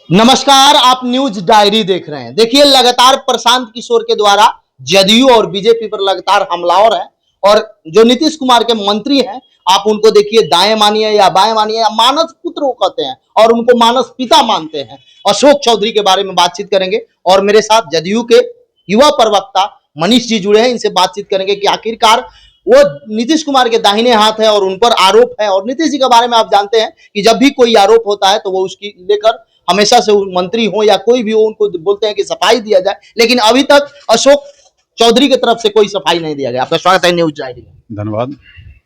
नमस्कार, आप news diary देख रहे हैं। देखिए, लगातार प्रशांत किशोर के द्वारा जदयू और बीजेपी पर लगातार हमलावर है और जो नीतीश कुमार के मंत्री हैं, आप उनको देखिए, दाएं मानिए या बाएं मानिए या मानस पुत्र वो कहते हैं और उनको मानस पिता मानते हैं। अशोक चौधरी के बारे में बातचीत करेंगे और मेरे साथ जदयू के युवा प्रवक्ता मनीष जी जुड़े हैं। इनसे बातचीत करेंगे कि आखिरकार वो नीतीश कुमार के दाहिने हाथ है और उन पर आरोप है। और नीतीश जी के बारे में आप जानते हैं कि जब भी कोई आरोप होता है तो वो उसकी लेकर हमेशा से मंत्री हो या कोई भी हो, उनको बोलते हैं कि सफाई दिया जाए, लेकिन अभी तक अशोक चौधरी की तरफ से कोई सफाई नहीं दिया गया। आपका स्वागत है न्यूज डायरी में। धन्यवाद।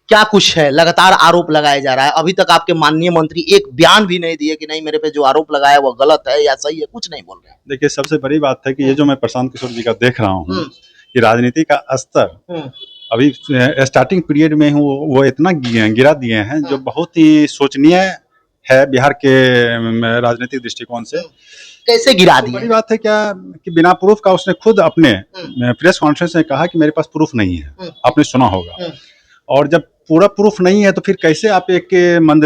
क्या कुछ है, लगातार आरोप लगाया जा रहा है, अभी तक आपके माननीय मंत्री एक बयान भी नहीं दिए कि नहीं मेरे पे जो आरोप लगाया वो गलत है या सही है, कुछ नहीं बोल रहे हैं। देखिए, सबसे बड़ी बात है कि ये जो मैं प्रशांत किशोर जी का देख रहा हूँ कि राजनीति का स्तर अभी स्टार्टिंग पीरियड में हूँ वो इतना गिरा दिए हैं जो बहुत ही शोचनीय है बिहार के राजनीतिक दृष्टिकोण से। कैसे गिरा दिए? बड़ी बात है क्या कि बिना प्रूफ का उसने खुद अपने प्रेस कॉन्फ्रेंस में कहा कि मेरे पास प्रूफ नहीं है। आपने सुना होगा। और जब पूरा प्रूफ नहीं है तो फिर कैसे आप एक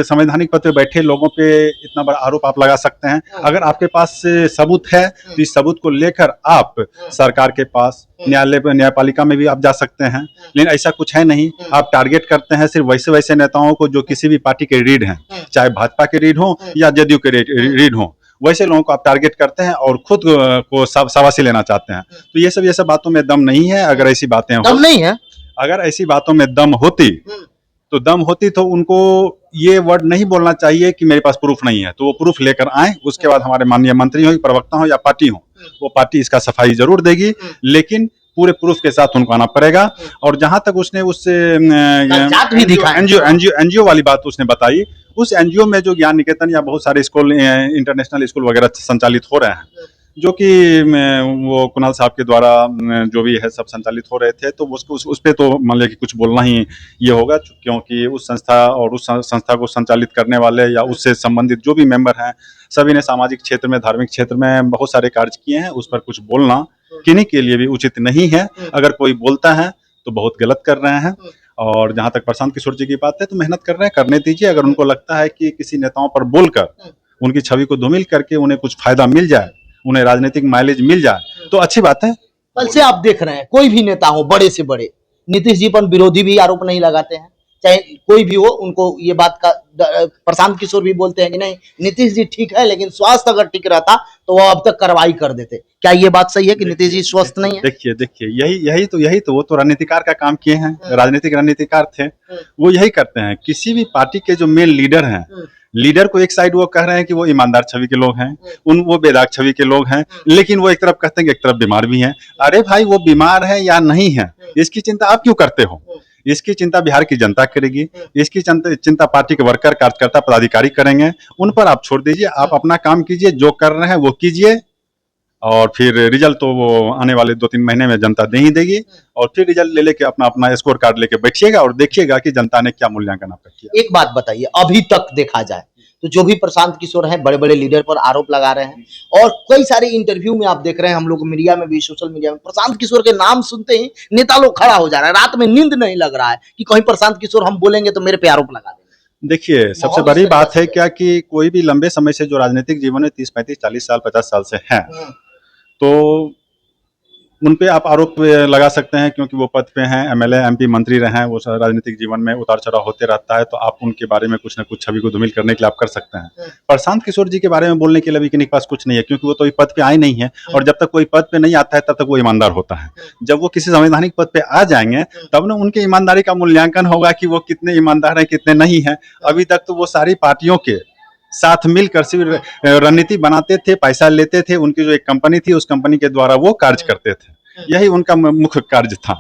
संवैधानिक पद पे बैठे लोगों पे इतना बड़ा आरोप आप लगा सकते हैं? अगर आपके पास सबूत है तो इस सबूत को लेकर आप सरकार के पास, न्यायपालिका में भी आप जा सकते हैं, लेकिन ऐसा कुछ है नहीं। आप टारगेट करते हैं सिर्फ वैसे वैसे नेताओं को जो किसी भी पार्टी के रीढ़ हैं, चाहे भाजपा के रीढ़ हो या जदयू के रीढ़ हो, वैसे लोगों को आप टारगेट करते हैं और खुद को शाबाशी लेना चाहते हैं। तो ये सब बातों में दम नहीं है। अगर ऐसी बातें दम नहीं है, अगर ऐसी बातों में दम होती तो उनको ये वर्ड नहीं बोलना चाहिए कि मेरे पास प्रूफ नहीं है। तो वो प्रूफ लेकर आए, उसके बाद हमारे माननीय मंत्री हो, प्रवक्ता हो या पार्टी हो, वो पार्टी इसका सफाई जरूर देगी, लेकिन पूरे प्रूफ के साथ उनको आना पड़ेगा। और जहां तक उसने उससे एनजीओ वाली बात उसने बताई, उस एनजीओ में जो ज्ञान निकेतन या बहुत सारे स्कूल, इंटरनेशनल स्कूल वगैरह संचालित हो रहे हैं, जो कि वो कुणाल साहब के द्वारा जो भी है सब संचालित हो रहे थे, तो उस पे तो मान लिया कि कुछ बोलना ही ये होगा, क्योंकि उस संस्था और उस संस्था को संचालित करने वाले या उससे संबंधित जो भी मेंबर हैं, सभी ने सामाजिक क्षेत्र में, धार्मिक क्षेत्र में बहुत सारे कार्य किए हैं। उस पर कुछ बोलना किन्हीं के लिए भी उचित नहीं है। अगर कोई बोलता है तो बहुत गलत कर रहे हैं। और जहाँ तक प्रशांत किशोर जी की बात है, तो मेहनत कर रहे हैं, करने दीजिए। अगर उनको लगता है कि किसी नेताओं पर बोलकर उनकी छवि को धूमिल करके उन्हें कुछ फायदा मिल जाए, उन्हें राजनीतिक माइलेज मिल जाए, तो अच्छी बात है। कल से आप देख रहे हैं, कोई भी नेता हो, बड़े से बड़े, नीतीश जी पर विरोधी भी आरोप नहीं लगाते हैं, चाहे कोई भी हो। उनको ये बात का प्रशांत किशोर भी बोलते हैं कि नहीं नीतीश जी ठीक है, लेकिन स्वास्थ्य अगर ठीक रहता तो वो अब तक कार्रवाई कर देते। क्या ये बात सही है कि नीतीश जी स्वस्थ नहीं है? देखिए यही तो वो तो रणनीतिकार का काम किए हैं। राजनीतिक रणनीतिकार थे, वो यही करते हैं। किसी भी पार्टी के जो मेन लीडर हैं, लीडर को एक साइड वो कह रहे हैं कि वो ईमानदार छवि के लोग हैं, वो बेदाग छवि के लोग हैं, लेकिन वो एक तरफ कहते हैं कि एक तरफ बीमार भी हैं। अरे भाई, वो बीमार है या नहीं है, इसकी चिंता आप क्यों करते हो? इसकी चिंता बिहार की जनता करेगी। इसकी चिंता पार्टी के वर्कर, कार्यकर्ता, पदाधिकारी करेंगे। उन पर आप छोड़ दीजिए। आप अपना काम कीजिए, जो कर रहे हैं वो कीजिए, और फिर रिजल्ट तो वो आने वाले 2-3 महीने में जनता दे ही देगी। और फिर रिजल्ट ले लेके अपना स्कोर कार्ड लेके बैठिएगा और देखिएगा कि जनता ने क्या मूल्यांकन आपका किया। एक बात बताइए, अभी तक देखा जाए तो जो भी प्रशांत किशोर हैं, बड़े बड़े लीडर पर आरोप लगा रहे हैं, और कई सारे इंटरव्यू में आप देख रहे हैं, हम लोग मीडिया में भी, सोशल मीडिया में, प्रशांत किशोर के नाम सुनते ही नेता लोग खड़ा हो जा रहा है। रात में नींद नहीं लग रहा है कि कहीं प्रशांत किशोर हम बोलेंगे तो मेरे पे आरोप लगा देंगे। देखिए, सबसे बड़ी बात है क्या कि कोई भी लंबे समय से जो राजनीतिक जीवन में 30, 35, 40 साल, 50 साल से है, तो उन पे आप आरोप लगा सकते हैं, क्योंकि वो पद पे हैं, एमएलए, एमपी, मंत्री रहे हैं। वो राजनीतिक जीवन में उतार चढ़ाव होते रहता है, तो आप उनके बारे में कुछ ना कुछ छवि को धूमिल करने के लिए आप कर सकते हैं। प्रशांत किशोर जी के बारे में बोलने के लिए अभी किसी के पास कुछ नहीं है, क्योंकि वो तो पद पे आए नहीं है। और जब तक कोई पद पे नहीं आता है तब तक वो ईमानदार होता है। जब वो किसी संवैधानिक पद पे आ जाएंगे तब ना उनकी ईमानदारी का मूल्यांकन होगा कि वो कितने ईमानदार हैं, कितने नहीं है। अभी तक तो वो सारी पार्टियों के साथ मिलकर सिर्फ रणनीति बनाते थे, पैसा लेते थे। उनकी जो एक कंपनी थी, उस कंपनी के द्वारा वो कार्य करते थे, यही उनका मुख्य कार्य था।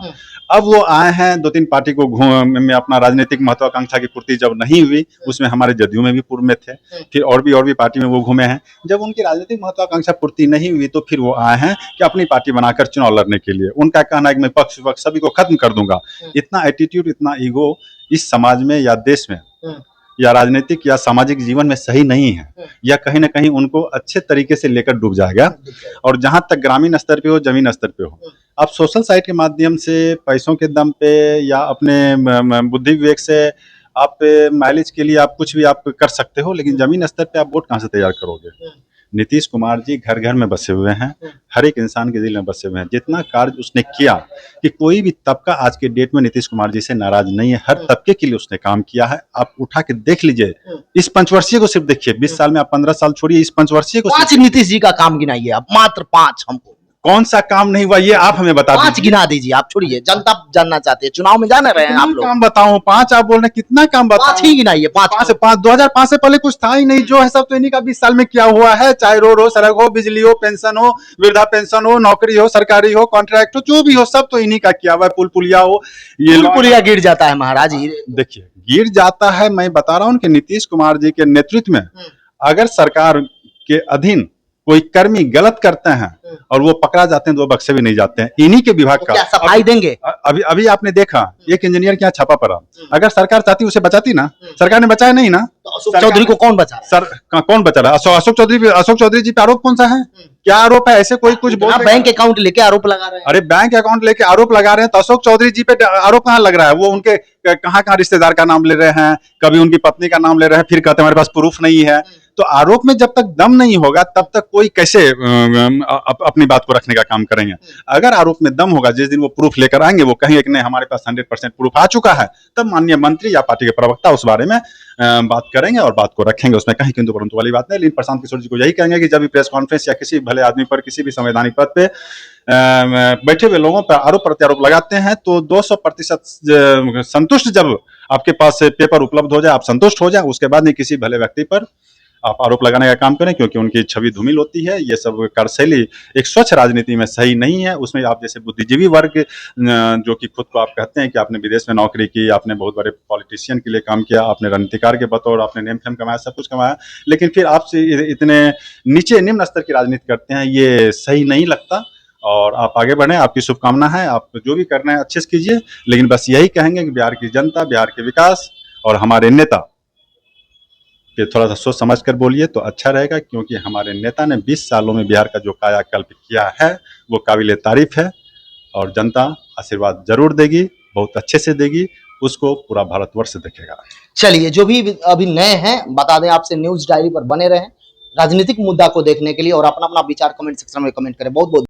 अब वो आए हैं 2-3 पार्टी को में अपना राजनीतिक महत्वाकांक्षा की पूर्ति जब नहीं हुई, उसमें हमारे जदयू में भी पूर्व में थे, फिर और भी पार्टी में वो घूमे हैं। जब उनकी राजनीतिक महत्वाकांक्षा पूर्ति नहीं हुई तो फिर वो आए हैं कि अपनी पार्टी बनाकर चुनाव लड़ने के लिए। उनका कहना है कि मैं पक्ष विपक्ष सभी को खत्म कर दूंगा। इतना एटीट्यूड, इतना ईगो इस समाज में या देश में या राजनीतिक या सामाजिक जीवन में सही नहीं है। या कहीं ना कहीं उनको अच्छे तरीके से लेकर डूब जाएगा। और जहां तक ग्रामीण स्तर पे हो, जमीन स्तर पे हो, आप सोशल साइट के माध्यम से, पैसों के दम पे या अपने बुद्धि विवेक से आप माइलेज के लिए आप कुछ भी आप कर सकते हो, लेकिन जमीन स्तर पे आप वोट कहां से तैयार करोगे? नीतीश कुमार जी घर घर में बसे हुए हैं, हर एक इंसान के दिल में बसे हुए हैं। जितना कार्य उसने किया कि कोई भी तबका आज के डेट में नीतीश कुमार जी से नाराज नहीं है, हर तबके के लिए उसने काम किया है। आप उठा के देख लीजिए, इस पंचवर्षीय को सिर्फ देखिए, 20 साल में आप 15 साल छोड़िए, इस पंचवर्षीय को 5 नीतीश जी का काम गिनाइए आप, मात्र 5 हमको। कौन सा काम नहीं हुआ ये आप हमें बता 5 दीजिए। गिना दीजिए आप, छोड़िए, जनता जानना चाहती है, चुनाव में जाने रहे हैं आप कितना लोग। काम बताऊं, 5 आप बोल रहे हैं, कितना काम 5 बताऊं? ही गिनाइए, 5। 2005 से पहले कुछ था ही नहीं, जो है सब तो इन्हीं का 20 साल में किया हुआ है। चाहे रोड हो, सड़क हो, बिजली हो, पेंशन हो, वृद्धा पेंशन हो, नौकरी हो, सरकारी हो, कॉन्ट्रैक्ट हो, जो भी हो सब तो इन्हीं का किया हुआ है। पुल पुलिया हो, ये पुलिया गिर जाता है महाराज। देखिए गिर जाता है। मैं बता रहा हूं कि नीतीश कुमार जी के नेतृत्व में अगर सरकार के अधीन कोई कर्मी गलत करते हैं और वो पकड़ा जाते हैं तो वो बख्शे भी नहीं जाते हैं। इन्हीं के विभाग तो का क्या सफाई देंगे? अभी अभी आपने देखा एक इंजीनियर के यहाँ छापा पड़ा, अगर सरकार चाहती उसे बचाती ना, सरकार ने बचाया नहीं ना। तो अशोक चौधरी को कौन बचा? सर कौन बचा रहा? अशोक चौधरी जी पे आरोप कौन सा है? क्या आरोप है? ऐसे कोई कुछ बोल बैंक अकाउंट लेके आरोप लगा रहे हैं। अरे बैंक अकाउंट लेके आरोप लगा रहे हैं तो अशोक चौधरी जी पे आरोप कहाँ लग रहा है? वो उनके कहाँ कहाँ रिश्तेदार का नाम ले रहे हैं, कभी उनकी पत्नी का नाम ले रहे हैं, फिर कहते हैं हमारे पास प्रूफ नहीं है। तो आरोप में जब तक दम नहीं होगा तब तक कोई कैसे अपनी बात को रखने का काम करेंगे? अगर आरोप में दम होगा, जिस दिन वो प्रूफ लेकर आएंगे, वो कहेंगे कि नहीं हमारे पास 100% प्रूफ आ चुका है, तब माननीय मंत्री या पार्टी के प्रवक्ता उस बारे में बात करेंगे और बात को रखेंगे। उसमें कहीं किंतु परंतु वाली बात नहीं। लेकिन प्रशांत किशोर जी को यही कहेंगे कि जब भी प्रेस कॉन्फ्रेंस या किसी भले आदमी पर, किसी भी संवैधानिक पद पे बैठे हुए लोगों पर आरोप प्रत्यारोप लगाते हैं तो 200% संतुष्ट जब आपके पास पेपर उपलब्ध हो जाए, आप संतुष्ट हो जाए, उसके बाद नहीं किसी भले व्यक्ति पर आप आरोप लगाने का काम करें, क्योंकि उनकी छवि धूमिल होती है। ये सब कार्यशैली एक स्वच्छ राजनीति में सही नहीं है। उसमें आप जैसे बुद्धिजीवी वर्ग जो कि खुद को आप कहते हैं कि आपने विदेश में नौकरी की, आपने बहुत बड़े पॉलिटिशियन के लिए काम किया, आपने रणनीतिकार के बतौर आपने नेम फेम कमाया, सब कुछ कमाया, लेकिन फिर आपसे इतने नीचे निम्न स्तर की राजनीति करते हैं, ये सही नहीं लगता। और आप आगे बढ़ें, आपकी शुभकामना है, आप जो भी करना है अच्छे से कीजिए। लेकिन बस यही कहेंगे कि बिहार की जनता, बिहार के विकास और हमारे नेता कि थोड़ा सा सोच समझ कर बोलिए तो अच्छा रहेगा, क्योंकि हमारे नेता ने 20 सालों में बिहार का जो कायाकल्प किया है वो काबिल तारीफ है और जनता आशीर्वाद जरूर देगी, बहुत अच्छे से देगी, उसको पूरा भारतवर्ष देखेगा। चलिए, जो भी अभी नए हैं बता दें, आपसे न्यूज डायरी पर बने रहें राजनीतिक मुद्दा को देखने के लिए, और अपना अपना विचार कमेंट सेक्शन में कमेंट करें। बहुत बहुत